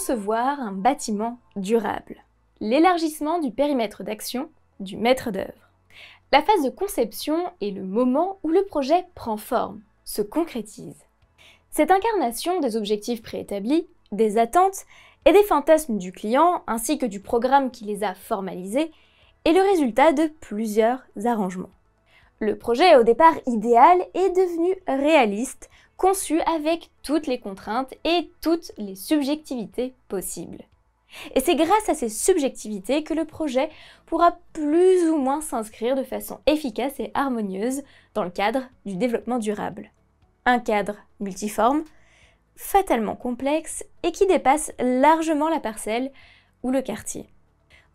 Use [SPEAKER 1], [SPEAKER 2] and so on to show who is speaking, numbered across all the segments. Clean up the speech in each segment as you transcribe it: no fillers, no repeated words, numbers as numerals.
[SPEAKER 1] concevoir un bâtiment durable. L'élargissement du périmètre d'action du maître d'œuvre. La phase de conception est le moment où le projet prend forme, se concrétise. Cette incarnation des objectifs préétablis, des attentes et des fantasmes du client ainsi que du programme qui les a formalisés est le résultat de plusieurs arrangements. Le projet au départ idéal est devenu réaliste, conçu avec toutes les contraintes et toutes les subjectivités possibles. Et c'est grâce à ces subjectivités que le projet pourra plus ou moins s'inscrire de façon efficace et harmonieuse dans le cadre du développement durable. Un cadre multiforme, fatalement complexe et qui dépasse largement la parcelle ou le quartier.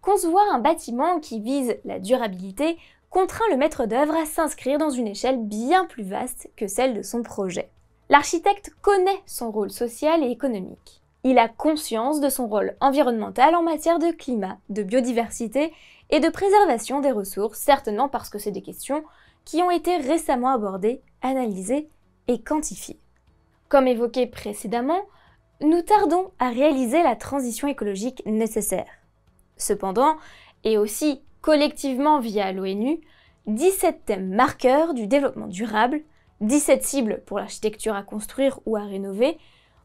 [SPEAKER 1] Concevoir un bâtiment qui vise la durabilité contraint le maître d'œuvre à s'inscrire dans une échelle bien plus vaste que celle de son projet. L'architecte connaît son rôle social et économique. Il a conscience de son rôle environnemental en matière de climat, de biodiversité et de préservation des ressources, certainement parce que c'est des questions qui ont été récemment abordées, analysées et quantifiées. Comme évoqué précédemment, nous tardons à réaliser la transition écologique nécessaire. Cependant, et aussi collectivement via l'ONU, 17 thèmes marqueurs du développement durable, 17 cibles pour l'architecture à construire ou à rénover,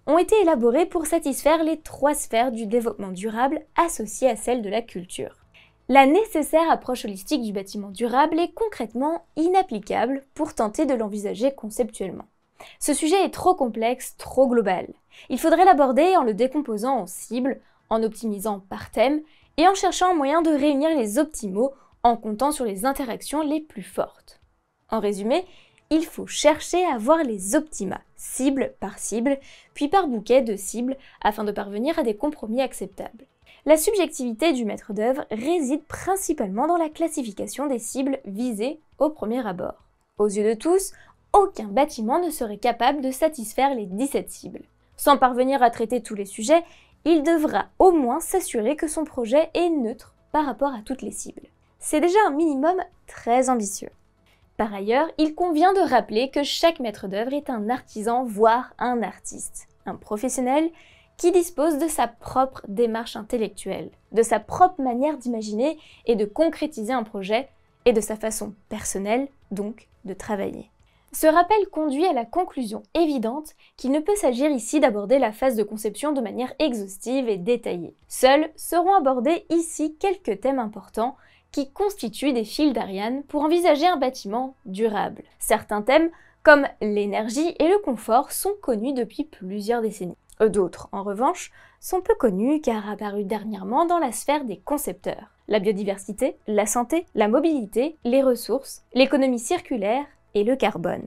[SPEAKER 1] ont été élaborés pour satisfaire les 3 sphères du développement durable associées à celle de la culture. La nécessaire approche holistique du bâtiment durable est concrètement inapplicable pour tenter de l'envisager conceptuellement. Ce sujet est trop complexe, trop global. Il faudrait l'aborder en le décomposant en cibles, en optimisant par thème et en cherchant un moyen de réunir les optimaux en comptant sur les interactions les plus fortes. En résumé, il faut chercher à voir les optima, cible par cible, puis par bouquet de cibles, afin de parvenir à des compromis acceptables. La subjectivité du maître d'œuvre réside principalement dans la classification des cibles visées au premier abord. Aux yeux de tous, aucun bâtiment ne serait capable de satisfaire les 17 cibles. Sans parvenir à traiter tous les sujets, il devra au moins s'assurer que son projet est neutre par rapport à toutes les cibles. C'est déjà un minimum très ambitieux. Par ailleurs, il convient de rappeler que chaque maître d'œuvre est un artisan, voire un artiste, un professionnel qui dispose de sa propre démarche intellectuelle, de sa propre manière d'imaginer et de concrétiser un projet, et de sa façon personnelle, donc, de travailler. Ce rappel conduit à la conclusion évidente qu'il ne peut s'agir ici d'aborder la phase de conception de manière exhaustive et détaillée. Seuls seront abordés ici quelques thèmes importants qui constituent des fils d'Ariane pour envisager un bâtiment durable. Certains thèmes, comme l'énergie et le confort, sont connus depuis plusieurs décennies. D'autres, en revanche, sont peu connus car apparus dernièrement dans la sphère des concepteurs. La biodiversité, la santé, la mobilité, les ressources, l'économie circulaire et le carbone.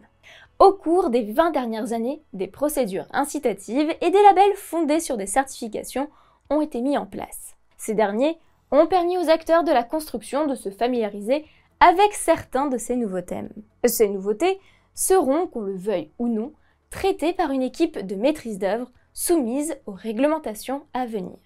[SPEAKER 1] Au cours des 20 dernières années, des procédures incitatives et des labels fondés sur des certifications ont été mis en place. Ces derniers ont permis aux acteurs de la construction de se familiariser avec certains de ces nouveaux thèmes. Ces nouveautés seront, qu'on le veuille ou non, traitées par une équipe de maîtrise d'œuvre soumise aux réglementations à venir.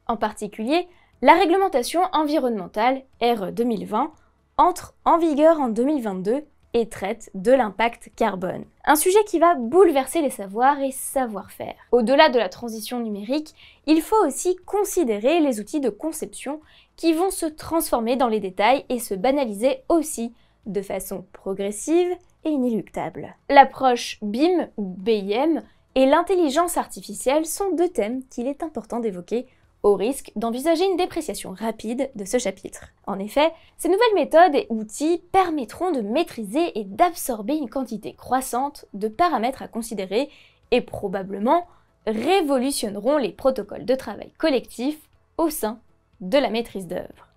[SPEAKER 1] En particulier, la réglementation environnementale RE 2020 entre en vigueur en 2022 et traite de l'impact carbone. Un sujet qui va bouleverser les savoirs et savoir-faire. Au-delà de la transition numérique, il faut aussi considérer les outils de conception qui vont se transformer dans les détails et se banaliser aussi de façon progressive et inéluctable. L'approche BIM ou BIM et l'intelligence artificielle sont 2 thèmes qu'il est important d'évoquer au risque d'envisager une dépréciation rapide de ce chapitre. En effet, ces nouvelles méthodes et outils permettront de maîtriser et d'absorber une quantité croissante de paramètres à considérer et probablement révolutionneront les protocoles de travail collectif au sein de la maîtrise d'œuvre.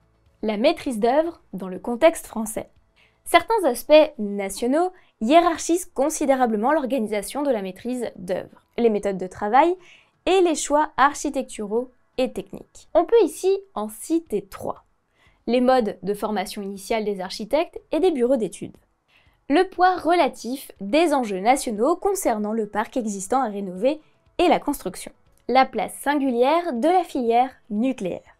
[SPEAKER 1] La maîtrise d'œuvre dans le contexte français. Certains aspects nationaux hiérarchisent considérablement l'organisation de la maîtrise d'œuvre, les méthodes de travail et les choix architecturaux et techniques. On peut ici en citer 3. Les modes de formation initiale des architectes et des bureaux d'études. Le poids relatif des enjeux nationaux concernant le parc existant à rénover et la construction. La place singulière de la filière nucléaire.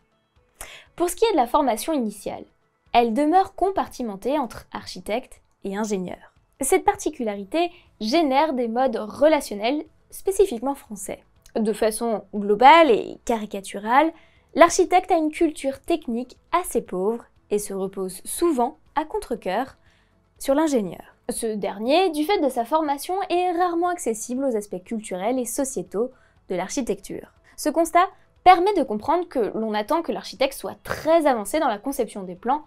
[SPEAKER 1] Pour ce qui est de la formation initiale, elle demeure compartimentée entre architectes et ingénieurs. Cette particularité génère des modes relationnels spécifiquement français. De façon globale et caricaturale, l'architecte a une culture technique assez pauvre et se repose souvent, à contre-cœur, sur l'ingénieur. Ce dernier, du fait de sa formation, est rarement accessible aux aspects culturels et sociétaux de l'architecture. Ce constat permet de comprendre que l'on attend que l'architecte soit très avancé dans la conception des plans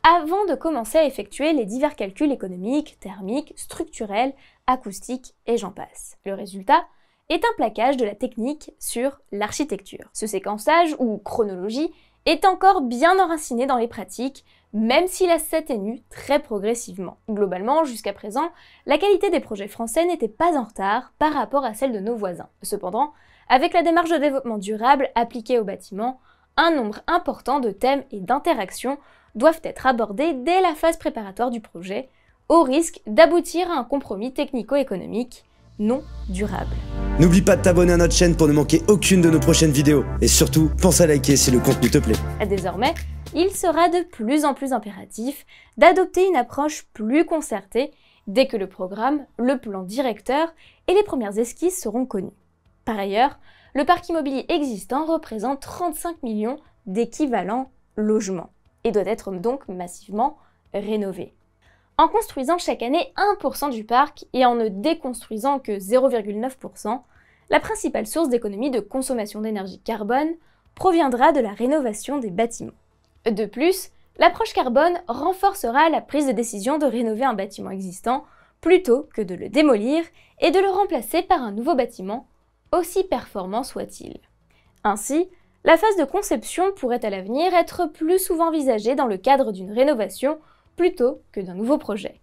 [SPEAKER 1] avant de commencer à effectuer les divers calculs économiques, thermiques, structurels, acoustiques et j'en passe. Le résultat est un plaquage de la technique sur l'architecture. Ce séquençage, ou chronologie, est encore bien enraciné dans les pratiques, même s'il s'atténue très progressivement. Globalement, jusqu'à présent, la qualité des projets français n'était pas en retard par rapport à celle de nos voisins. Cependant, avec la démarche de développement durable appliquée au bâtiment, un nombre important de thèmes et d'interactions doivent être abordés dès la phase préparatoire du projet, au risque d'aboutir à un compromis technico-économique non durable.
[SPEAKER 2] N'oublie pas de t'abonner à notre chaîne pour ne manquer aucune de nos prochaines vidéos. Et surtout, pense à liker si le contenu te plaît.
[SPEAKER 1] Désormais, il sera de plus en plus impératif d'adopter une approche plus concertée dès que le programme, le plan directeur et les premières esquisses seront connus. Par ailleurs, le parc immobilier existant représente 35 millions d'équivalents logements et doit être donc massivement rénové. En construisant chaque année 1% du parc et en ne déconstruisant que 0,9%, la principale source d'économie de consommation d'énergie carbone proviendra de la rénovation des bâtiments. De plus, l'approche carbone renforcera la prise de décision de rénover un bâtiment existant plutôt que de le démolir et de le remplacer par un nouveau bâtiment, aussi performant soit-il. Ainsi, la phase de conception pourrait à l'avenir être plus souvent envisagée dans le cadre d'une rénovation plutôt que d'un nouveau projet.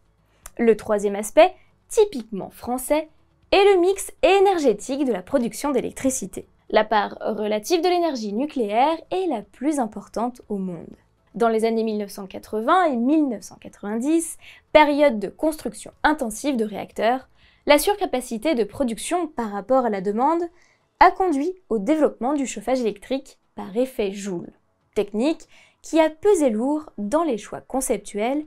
[SPEAKER 1] Le troisième aspect, typiquement français, est le mix énergétique de la production d'électricité. La part relative de l'énergie nucléaire est la plus importante au monde. Dans les années 1980 et 1990, période de construction intensive de réacteurs, la surcapacité de production par rapport à la demande a conduit au développement du chauffage électrique par effet Joule, technique qui a pesé lourd dans les choix conceptuels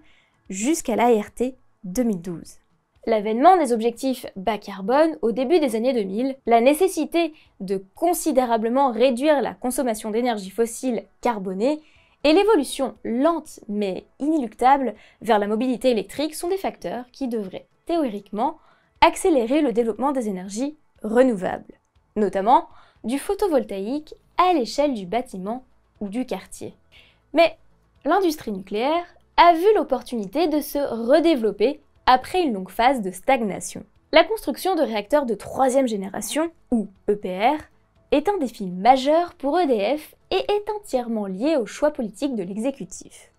[SPEAKER 1] jusqu'à l'ART 2012. L'avènement des objectifs bas carbone au début des années 2000, la nécessité de considérablement réduire la consommation d'énergie fossile carbonée et l'évolution lente mais inéluctable vers la mobilité électrique sont des facteurs qui devraient théoriquement accélérer le développement des énergies renouvelables, notamment du photovoltaïque à l'échelle du bâtiment ou du quartier. Mais l'industrie nucléaire a vu l'opportunité de se redévelopper après une longue phase de stagnation. La construction de réacteurs de troisième génération, ou EPR, est un défi majeur pour EDF et est entièrement lié au choix politique de l'exécutif.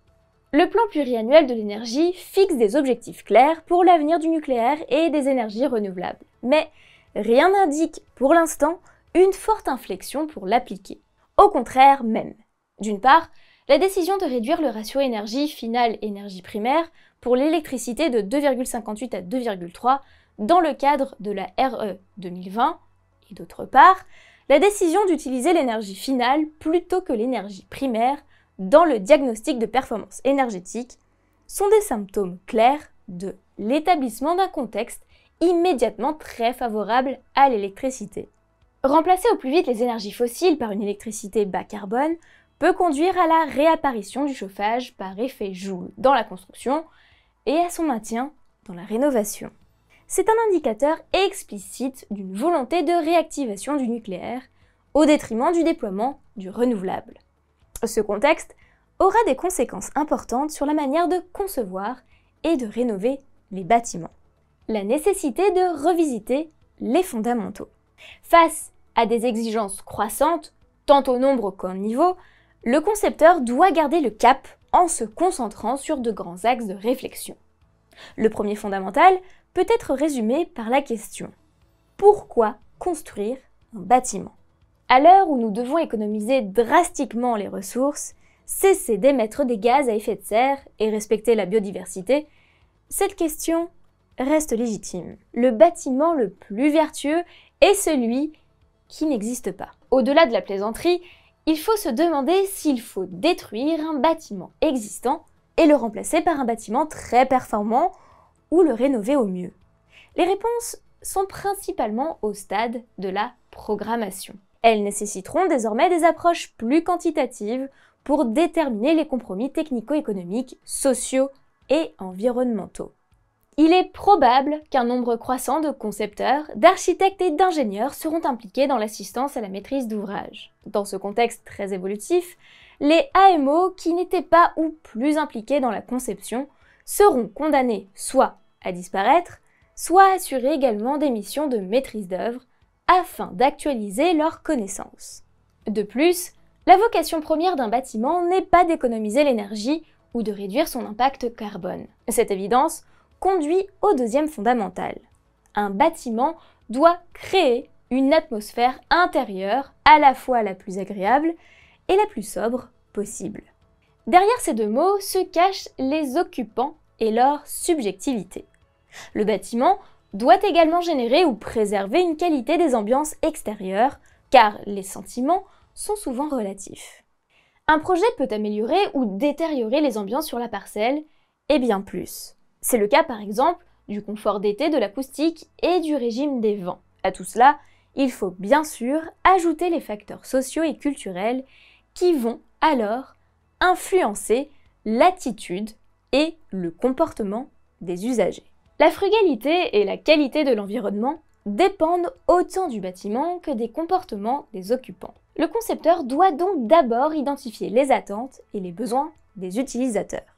[SPEAKER 1] Le plan pluriannuel de l'énergie fixe des objectifs clairs pour l'avenir du nucléaire et des énergies renouvelables, mais rien n'indique pour l'instant une forte inflexion pour l'appliquer. Au contraire même. D'une part, la décision de réduire le ratio énergie finale-énergie primaire pour l'électricité de 2,58 à 2,3 dans le cadre de la RE 2020, et d'autre part, la décision d'utiliser l'énergie finale plutôt que l'énergie primaire dans le diagnostic de performance énergétique sont des symptômes clairs de l'établissement d'un contexte immédiatement très favorable à l'électricité. Remplacer au plus vite les énergies fossiles par une électricité bas carbone peut conduire à la réapparition du chauffage par effet Joule dans la construction et à son maintien dans la rénovation. C'est un indicateur explicite d'une volonté de réactivation du nucléaire au détriment du déploiement du renouvelable. Ce contexte aura des conséquences importantes sur la manière de concevoir et de rénover les bâtiments. La nécessité de revisiter les fondamentaux. Face à des exigences croissantes, tant au nombre qu'au niveau, le concepteur doit garder le cap en se concentrant sur de grands axes de réflexion. Le premier fondamental peut être résumé par la question « Pourquoi construire un bâtiment ?» À l'heure où nous devons économiser drastiquement les ressources, cesser d'émettre des gaz à effet de serre et respecter la biodiversité, cette question reste légitime. Le bâtiment le plus vertueux est celui qui n'existe pas. Au-delà de la plaisanterie, il faut se demander s'il faut détruire un bâtiment existant et le remplacer par un bâtiment très performant ou le rénover au mieux. Les réponses sont principalement au stade de la programmation. Elles nécessiteront désormais des approches plus quantitatives pour déterminer les compromis technico-économiques, sociaux et environnementaux. Il est probable qu'un nombre croissant de concepteurs, d'architectes et d'ingénieurs seront impliqués dans l'assistance à la maîtrise d'ouvrage. Dans ce contexte très évolutif, les AMO qui n'étaient pas ou plus impliqués dans la conception seront condamnés soit à disparaître, soit à assurer également des missions de maîtrise d'œuvre afin d'actualiser leurs connaissances. De plus, la vocation première d'un bâtiment n'est pas d'économiser l'énergie ou de réduire son impact carbone. Cette évidence conduit au deuxième fondamental. Un bâtiment doit créer une atmosphère intérieure à la fois la plus agréable et la plus sobre possible. Derrière ces deux mots se cachent les occupants et leur subjectivité. Le bâtiment doit également générer ou préserver une qualité des ambiances extérieures, car les sentiments sont souvent relatifs. Un projet peut améliorer ou détériorer les ambiances sur la parcelle, et bien plus. C'est le cas par exemple du confort d'été, de l'acoustique et du régime des vents. À tout cela, il faut bien sûr ajouter les facteurs sociaux et culturels qui vont alors influencer l'attitude et le comportement des usagers. La frugalité et la qualité de l'environnement dépendent autant du bâtiment que des comportements des occupants. Le concepteur doit donc d'abord identifier les attentes et les besoins des utilisateurs.